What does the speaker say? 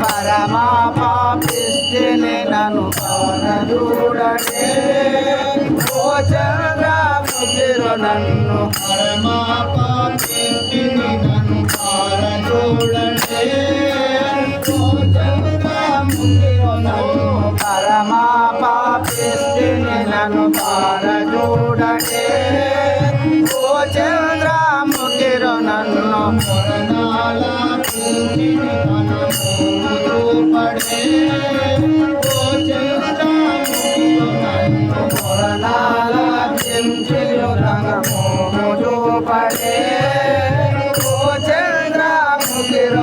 పరమా పాపిష్టిని నన్ను పారజూడడే ఓ చంద్రముఖిరో నన్ను పరమా పాపిష్టిని నన్ను పారజూడడే ఓ చంద్రముఖిరో నన్ను పరమా పాపిష్టిని నన్ను పారజూడడే ఓ చంద్రముఖిరో నన్ను మరణాల పింఛిని పడే ఓ చంద్రముఖిరో నన్ను మరణాల పింఛిలో రంగమోము చూపడే ఓ చంద్రముఖిరో